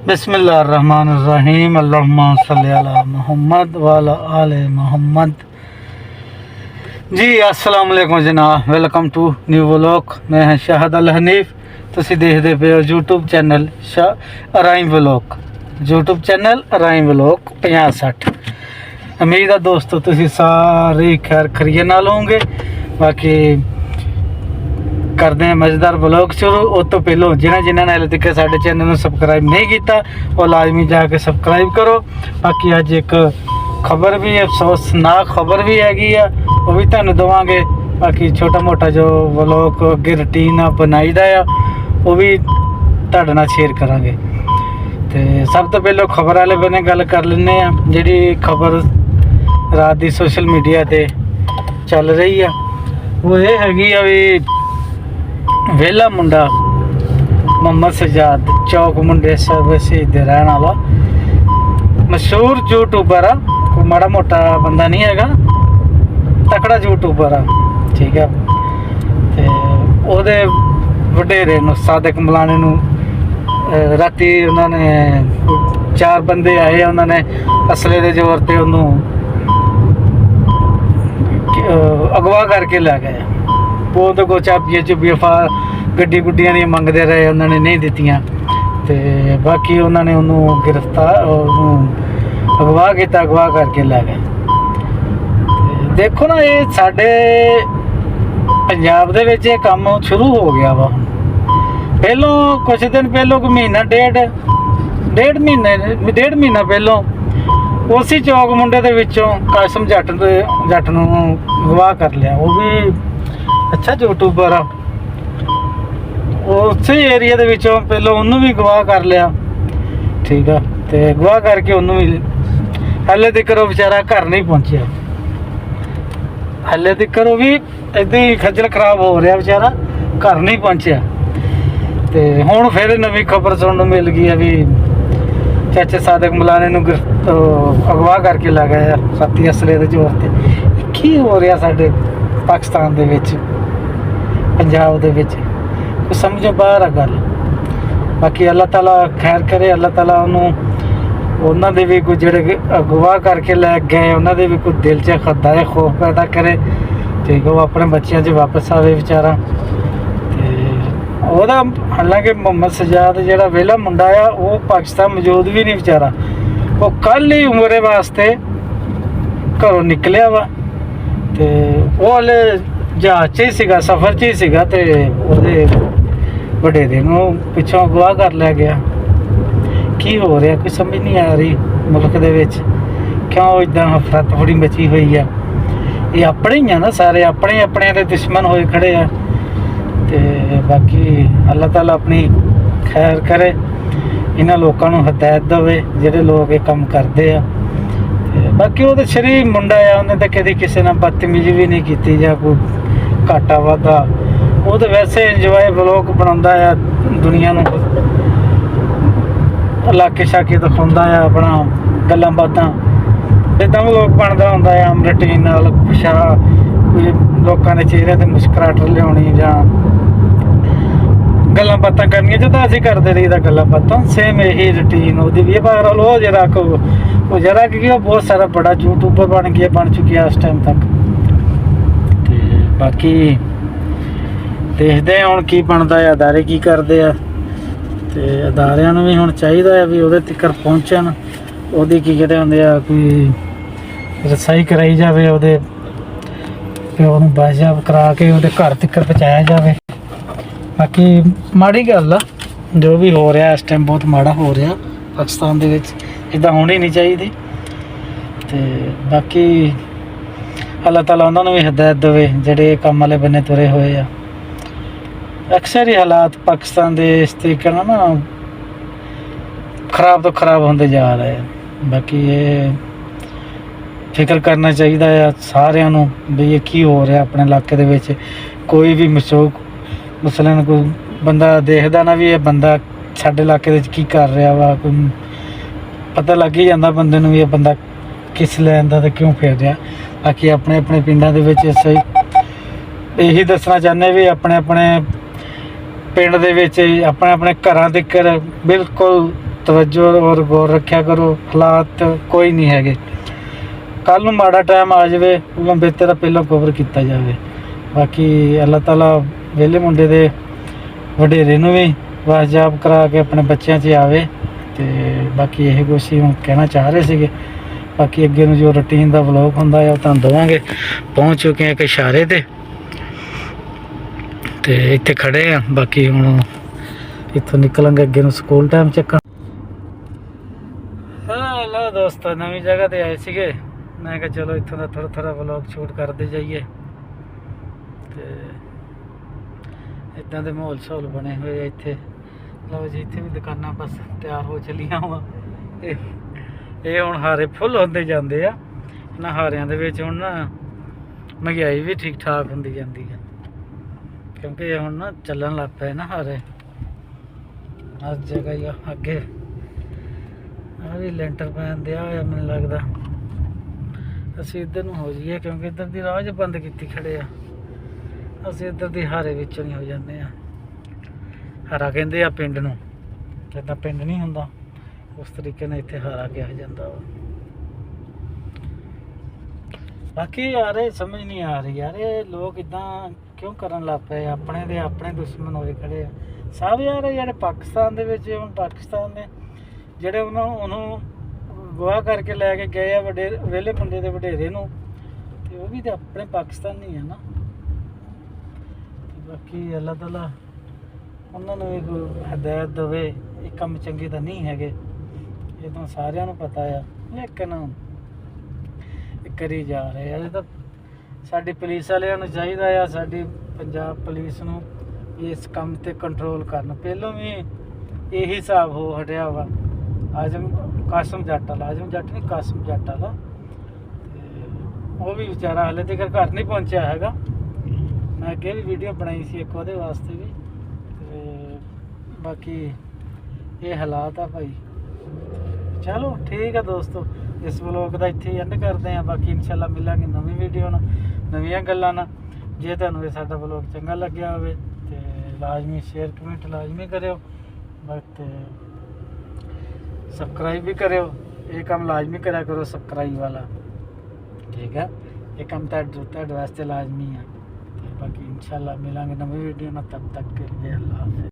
बिस्मिल्लाहिर्रहमानिर्रहीम अल्लाहुम्मा सल्ली अला मुहम्मद व अला आले मुहम्मद। जी अस्सलाम वालेकुम जनाब, वेलकम टू न्यू व्लॉग। मैं हां शाहद अल हनीफ। तुसीं देखदे पे हो यूट्यूब चैनल अराइम व्लॉग, यूट्यूब चैनल अराइम व्लॉग 50-60। उम्मीद है दोस्तों तुसीं सारे खैर खरीए नाल होंगे। बाकी करते हैं मज़ेदार व्लॉग शुरू। उस तो पहलों जिन्होंने हाले तक साडे चैनल में सबसक्राइब नहीं किया वो लाजमी जाके सबसक्राइब करो। बाकी अज एक खबर भी अफसोसनाक खबर भी हैगी आ, वो भी तुहानू देवांगे। बाकी छोटा मोटा जो व्लॉग अगे रूटीन बनाई दा आ वो भी तुहाडे नाल शेयर करांगे। तो सब तो पहलों खबर वाले बने गल कर लेने आ। जिहड़ी खबर रात की सोशल मीडिया ते चल रही है वो ये हैगी आ भी वेला मुंडा मोहम्मद सजाद चौक मुंडे शहीद दे रहने वाला मशहूर यूट्यूबर आ। कोई माड़ा मोटा बंदा नहीं हैगा, तकड़ा यूट्यूबर आ, ठीक है। ते ओहदे वडेरे नूं सादिक मलाने नूं राती उन्होंने 4 बंदे आए, उन्होंने असले के जोर पर उन्होंने अगवा करके लै गए। वो तो को चाबियाँ चुबियाँ गड्डी गुड्डियाँ नहीं मंगते रहे, उन्होंने नहीं दित्तियां। तो बाकी उन्होंने उन्होंने गिरफ्तार अगवा किया, अगवा करके लै गए। देखो ना ये साडे पंजाब दे विच ये काम शुरू हो गया वा। पहलों कुछ दिन पहलों कोई महीना डेढ़ महीना पहलों उसी चौक मुंडे दे विचों कासम जट नूं अगवा कर लिया। वो भी अच्छा यूट्यूबर आ, उस एरिया दे विचों पहलों उन्होंने भी अगवा कर लिया, ठीक है। तो अगवा करके उन्होंने भी हाले तक वो बेचारा घर नहीं पहुंचा। हाले तक वो भी इदां ही खज्जल खराब हो रहा बेचारा, घर नहीं पहुंचा। तो हुण फिर नवीं खबर सुनने मिल गई है भी चाचे सादिक मलाने नूं अगवा करके लै गए राती असले दे जोर ते। की हो रहा साडे पाकिस्तान दे विच, पंजाब दे विच कोई समझो बाहर आ गल। बाकी अल्लाह ताला खैर करे, अल्लाह ताला उन्होंने दे भी कोई जिहड़े अगवा करके लै गए उन्होंने दे भी कोई दिल च खदाए खौफ पैदा करे, ठीक है। वो अपने बच्चों च वापस आवे बेचारा। तो हालांकि मोहम्मद सजाद जिहड़ा वेला मुंडा आ वो पाकिस्तान मौजूद भी नहीं बेचारा। वो कल ही उमरे वास्ते घरों निकलिया वा। तो वो हाले जहाज च ही सीगा, सफ़र च ही सीगा। तो ਉਹਦੇ वडेरे ਨੂੰ पिछों अगवा कर लिया गया। की हो रहा कोई समझ नहीं आ रही मुल्क दे विच, क्यों इदां अफरा तफड़ी मची हुई है। ये अपने ही आ ना, सारे अपने अपने दे दुश्मन होए खड़े आ। तो बाकी अल्लाह ताला अपनी खैर करे, इन्हां लोकां नूं हदायत देवे जिहड़े लोग ये काम करते आ। बाकी वो तो शरीफ मुंडा आ, उन्हें तो कभी किसी ने बदतमीजी भी नहीं की या कोई घाटा वाधा। वो तो वैसे इंजॉय व्लॉग बनाता है, दुनिया नूं इलाके शाके दिखाता है, अपना गल्लां बातां इदां व्लॉग बनता होंदा है। आम रूटीन नाल कुछ कोई लोकां दे चेहरे ते मुस्कुराहट लियाउणी जां गल्लां बातां करनियां, जिद्दां असीं करदे रहीदा गल्लां बातां, सेम यही रूटीन ओहदी भी है। पर वो जरा क्योंकि वो बहुत सारा बड़ा यूट्यूबर बन चुकी है इस टाइम तक। तो बाकी देखते हैं हुण की बनता है, अदारे की करते हैं। तो अदारियां नूं भी हुण चाहीदा है भी उहदे तक पहुँचण, उहदी की कहते हुंदे आ कोई रसाई कराई जाए, उहदे प्यो नूं बाजियाब करा के उहदे घर तक पहुँचाया जाए। बाकी माड़ी गल आ जो भी हो रहा इस टाइम, बहुत माड़ा हो रहा पाकिस्तान दे विच, इदां होनी नहीं चाहिए। तो बाकी अल्लाह ताला उन्होंने भी हदायत देवे जिहड़े काम वाले बने तुरे हुए आ। अक्सर ही हालात पाकिस्तान के इस तरीके ना खराब तो खराब होंदे जा रहे हैं। बाकी ये फिक्र करना चाहिए सारिਆਂ ਨੂੰ भी ये की हो रहा अपने इलाके दे विच। कोई भी मसलन कोई बंदा देखदा ना भी ये बंदा साडे इलाके दे की कर रहा वा, कोई पता लग ही जाता बंदे नूं भी ये बंदा किस लैन दा ते क्यों फिर रहा। बाकी अपने अपने पिंडां दे विच सही यही दसना चाहते भी अपने अपने पिंड दे विच अपने अपने घरां तक बिल्कुल ਤਵੱਜੋ ਔਰ ਗੌਰ ਰੱਖਿਆ ਕਰੋ। ਹਾਲਾਤ ਕੋਈ ਨਹੀਂ ਹੈਗੇ, ਕੱਲ ਨੂੰ ਮਾੜਾ ਟਾਈਮ ਆ ਜਾਵੇ ਉਹਨੂੰ ਬਿਹਤਰ ਪਹਿਲਾਂ ਕਵਰ ਕੀਤਾ ਜਾਵੇ। ਬਾਕੀ ਅੱਲਾਹ ਤਾਲਾ ਵਿਹਲੇ ਮੁੰਡੇ ਦੇ ਵਡੇਰੇ ਨੂੰ ਵੀ ਵਾਜਬ ਕਰਾ ਕੇ ਆਪਣੇ ਬੱਚਿਆਂ 'ਚ ਆਵੇ। ਅਤੇ ਬਾਕੀ ਇਹ ਕੁਛ ਹੀ ਹੁਣ ਕਹਿਣਾ ਚਾਹ ਰਹੇ ਸੀਗੇ। ਬਾਕੀ ਅੱਗੇ ਨੂੰ ਜੋ ਰੂਟੀਨ ਦਾ ਵਲੋਗ ਹੁੰਦਾ ਹੈ ਉਹ ਤੁਹਾਨੂੰ ਦੇਵਾਂਗੇ। ਪਹੁੰਚ ਚੁੱਕੇ ਹਾਂ ਇੱਕ ਇਸ਼ਾਰੇ 'ਤੇ ਇੱਥੇ ਖੜੇ ਆ। ਬਾਕੀ ਹੁਣ ਇੱਥੋਂ ਨਿਕਲਾਂਗੇ ਅੱਗੇ ਨੂੰ ਸਕੂਲ ਟਾਈਮ ਚੱਕਣ। ਹੈਲੋ ਦੋਸਤੋ, ਨਵੀਂ ਜਗ੍ਹਾ 'ਤੇ ਆਏ ਸੀਗੇ। ਮੈਂ ਕਿਹਾ ਚਲੋ ਇੱਥੋਂ ਦਾ ਥੋੜ੍ਹਾ ਵਲੋਗ ਸ਼ੂਟ ਕਰਦੇ ਜਾਈਏ। ਅਤੇ ਇੱਦਾਂ ਦੇ ਮਾਹੌਲ ਸ਼ੌਲ ਬਣੇ ਹੋਏ ਆ ਇੱਥੇ। ਲਓ ਜੀ, ਇੱਥੇ ਵੀ ਦੁਕਾਨਾਂ ਬਸ ਤਿਆਰ ਹੋ ਚੱਲੀਆਂ ਵਾ। ਇਹ ਹੁਣ ਹਾਰੇ ਫੁੱਲ ਹੁੰਦੇ ਜਾਂਦੇ ਆ। ਇਹਨਾਂ ਹਾਰਿਆਂ ਦੇ ਵਿੱਚ ਹੁਣ ਨਾ ਮਹਿੰਗਾਈ ਵੀ ਠੀਕ ਠਾਕ ਹੁੰਦੀ ਜਾਂਦੀ ਹੈ, ਕਿਉਂਕਿ ਇਹ ਹੁਣ ਨਾ ਚੱਲਣ ਲੱਗ ਪਏ ਨਾ ਹਾਰੇ ਹਰ ਜਗ੍ਹਾ ਹੀ। ਅੱਗੇ ਆਹ ਵੀ ਲੈਂਟਰ ਪੈਣ ਦਿਆ ਹੋਇਆ, ਮੈਨੂੰ ਲੱਗਦਾ ਅਸੀਂ ਇੱਧਰ ਨੂੰ ਹੋ ਜਾਈਏ, ਕਿਉਂਕਿ ਇੱਧਰ ਦੀ ਰਾਹ ਬੰਦ ਕੀਤੀ ਖੜੇ ਆ। ਅਸੀਂ ਇੱਧਰ ਦੀ ਹਾਰੇ ਵਿੱਚੋਂ ਨਹੀਂ ਹੋ ਜਾਂਦੇ ਆ। ਹਾਰਾ ਕਹਿੰਦੇ ਆ ਪਿੰਡ ਨੂੰ, ਜਿੱਦਾਂ ਪਿੰਡ ਨਹੀਂ ਹੁੰਦਾ ਉਸ ਤਰੀਕੇ ਨਾਲ ਇੱਥੇ ਹਾਰਾ ਕਿਹਾ ਜਾਂਦਾ ਵਾ। ਬਾਕੀ ਯਾਰ ਇਹ ਸਮਝ ਨਹੀਂ ਆ ਰਹੀ ਯਾਰ, ਇਹ ਲੋਕ ਇੱਦਾਂ ਕਿਉਂ ਕਰਨ ਲੱਗ ਪਏ? ਆਪਣੇ ਦੇ ਆਪਣੇ ਦੁਸ਼ਮਣ ਹੋਏ ਖੜੇ ਆ ਸਭ ਯਾਰ। ਜਿਹੜੇ ਪਾਕਿਸਤਾਨ ਦੇ ਵਿੱਚ ਹੁਣ ਪਾਕਿਸਤਾਨ ਦੇ ਜਿਹੜੇ ਉਹਨੂੰ ਗਵਾਹ ਕਰਕੇ ਲੈ ਕੇ ਗਏ ਆ ਵੱਡੇ ਵਿਹਲੇ ਮੁੰਡੇ ਦੇ ਵਡੇਰੇ ਨੂੰ, ਤੇ ਉਹ ਵੀ ਤਾਂ ਆਪਣੇ ਪਾਕਿਸਤਾਨੀ ਆ ਨਾ। ਬਾਕੀ ਅੱਲਾਹ ਤਾਲਾ ਉਹਨਾਂ ਨੂੰ ਵੀ ਹਦਾਇਤ ਦੇਵੇ। ਇਹ ਕੰਮ ਚੰਗੇ ਤਾਂ ਨਹੀਂ ਹੈਗੇ, ਇਹ ਤਾਂ ਸਾਰਿਆਂ ਨੂੰ ਪਤਾ ਆ, ਲੇਕਿਨ ਇਹ ਕਰੀ ਜਾ ਰਹੇ ਆ। ਇਹ ਤਾਂ ਸਾਡੀ ਪੁਲਿਸ ਵਾਲਿਆਂ ਨੂੰ ਚਾਹੀਦਾ ਆ, ਸਾਡੀ ਪੰਜਾਬ ਪੁਲਿਸ ਨੂੰ ਇਸ ਕੰਮ 'ਤੇ ਕੰਟਰੋਲ ਕਰਨ। ਪਹਿਲਾਂ ਵੀ ਇਹੀ ਹਿਸਾਬ ਹੋ ਹਟਿਆ ਵਾ। ਕਾਸਮ ਜੱਟ ਵਾਲਾ ਉਹ ਵੀ ਵਿਚਾਰਾ ਹਾਲੇ ਤੱਕ ਘਰ ਨਹੀਂ ਪਹੁੰਚਿਆ ਹੈਗਾ। ਮੈਂ ਅੱਗੇ ਵੀ ਵੀਡੀਓ ਬਣਾਈ ਸੀ ਇੱਕ ਉਹਦੇ ਵਾਸਤੇ ਵੀ। ਅਤੇ ਬਾਕੀ ਇਹ ਹਾਲਾਤ ਆ ਭਾਈ। ਚਲੋ ਠੀਕ ਆ ਦੋਸਤੋ, ਇਸ ਵਲੋਗ ਦਾ ਇੱਥੇ ਐਂਡ ਕਰਦੇ ਹਾਂ। ਬਾਕੀ ਇਨਸ਼ਾਅੱਲਾ ਮਿਲਾਂਗੇ ਨਵੀਂ ਵੀਡੀਓ ਨਾਲ, ਨਵੀਆਂ ਗੱਲਾਂ ਨਾਲ। ਜੇ ਤੁਹਾਨੂੰ ਇਹ ਸਾਡਾ ਵਲੋਗ ਚੰਗਾ ਲੱਗਿਆ ਹੋਵੇ ਤੇ ਲਾਜ਼ਮੀ ਸ਼ੇਅਰ ਕਮੈਂਟ ਲਾਜ਼ਮੀ ਕਰਿਓ, ਬਟ ਸਬਸਕ੍ਰਾਈਬ ਵੀ ਕਰਿਓ। ਇਹ ਕੰਮ ਲਾਜ਼ਮੀ ਕਰਿਆ ਕਰੋ, ਸਬਸਕ੍ਰਾਈਬ ਵਾਲਾ, ਠੀਕ ਹੈ। ਇਹ ਕੰਮ ਤੁਹਾਡੇ ਵਾਸਤੇ ਲਾਜ਼ਮੀ ਹੈ। ਤੇ ਬਾਕੀ ਇਨਸ਼ਾਅੱਲਾ ਮਿਲਾਂਗੇ ਨਵੀਂ ਵੀਡੀਓ ਨਾਲ, ਤਬ ਤੱਕ के लिए अल्लाह हाफ़िज़।